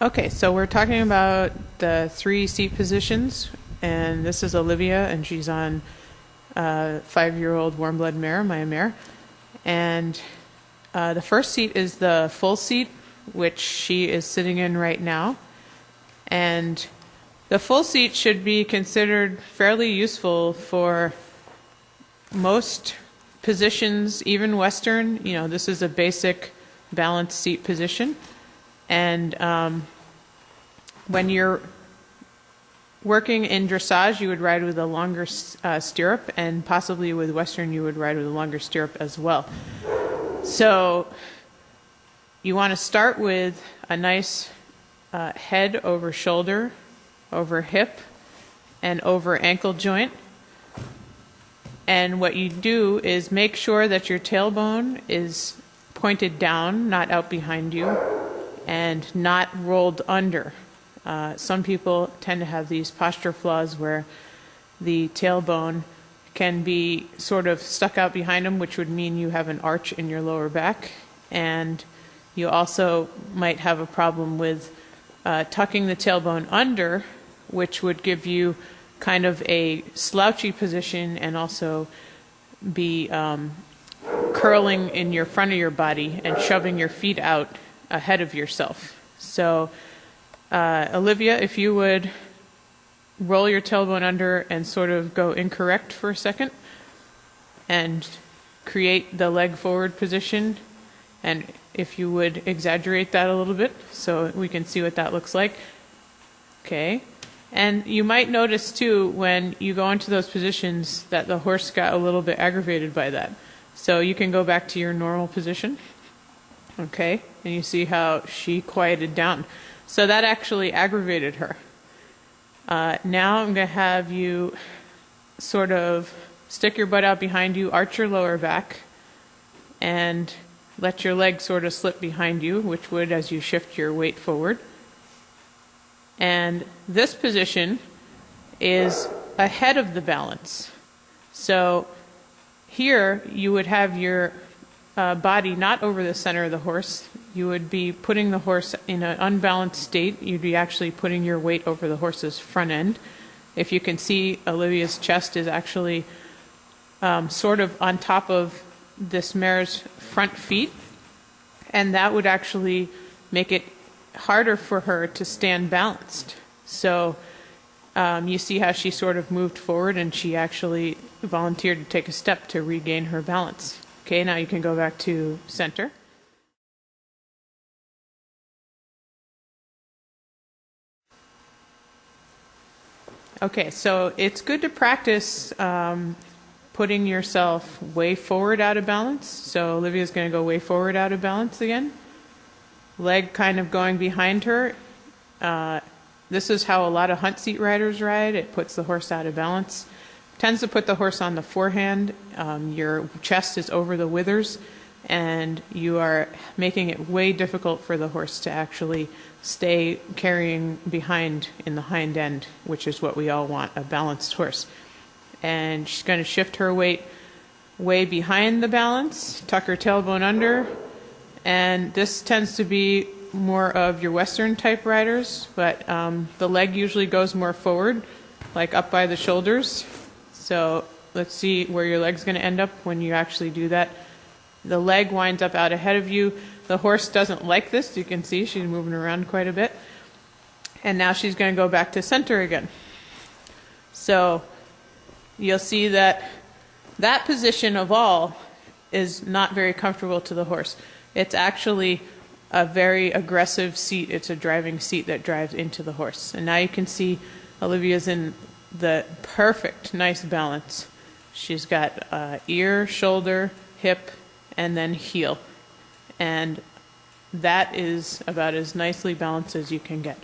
Okay, so we're talking about the 3 seat positions, and this is Olivia, and she's on a 5-year-old warm blood mare, my mare. And the first seat is the full seat, which she is sitting in right now. And the full seat should be considered fairly useful for most positions, even Western. You know, this is a basic balanced seat position. And when you're working in dressage, you would ride with a longer stirrup, and possibly with Western, you would ride with a longer stirrup as well. So you want to start with a nice head over shoulder, over hip, and over ankle joint. And what you do is make sure that your tailbone is pointed down, not out behind you, and not rolled under. Some people tend to have these posture flaws where the tailbone can be sort of stuck out behind them, which would mean you have an arch in your lower back. And you also might have a problem with tucking the tailbone under, which would give you kind of a slouchy position and also be curling in your front of your body and shoving your feet out ahead of yourself. So Olivia, if you would roll your tailbone under and sort of go incorrect for a second and create the leg forward position, and if you would exaggerate that a little bit so we can see what that looks like. Okay. And you might notice too when you go into those positions that the horse got a little bit aggravated by that. So you can go back to your normal position. Okay, and you see how she quieted down. So that actually aggravated her. Now I'm going to have you sort of stick your butt out behind you, arch your lower back, and let your leg sort of slip behind you, which would as you shift your weight forward. And this position is ahead of the balance. So here you would have your body not over the center of the horse. You would be putting the horse in an unbalanced state. You'd be actually putting your weight over the horse's front end. If you can see, Olivia's chest is actually sort of on top of this mare's front feet, and that would actually make it harder for her to stand balanced. So you see how she sort of moved forward, and she actually volunteered to take a step to regain her balance. Okay, now you can go back to center. Okay, so it's good to practice putting yourself way forward out of balance. So Olivia's going to go way forward out of balance again. Leg kind of going behind her. This is how a lot of hunt seat riders ride. It puts the horse out of balance. Tends to put the horse on the forehand. Your chest is over the withers, and you are making it way difficult for the horse to actually stay carrying behind in the hind end, which is what we all want, a balanced horse. And she's going to shift her weight way behind the balance, tuck her tailbone under, and this tends to be more of your Western type riders, but the leg usually goes more forward, like up by the shoulders. So let's see where your leg's going to end up when you actually do that. The leg winds up out ahead of you. The horse doesn't like this. You can see she's moving around quite a bit. And now she's going to go back to center again. So you'll see that that position of all is not very comfortable to the horse. It's actually a very aggressive seat. It's a driving seat that drives into the horse. And now you can see Olivia's in the perfect, nice balance. She's got ear, shoulder, hip, and then heel. And that is about as nicely balanced as you can get.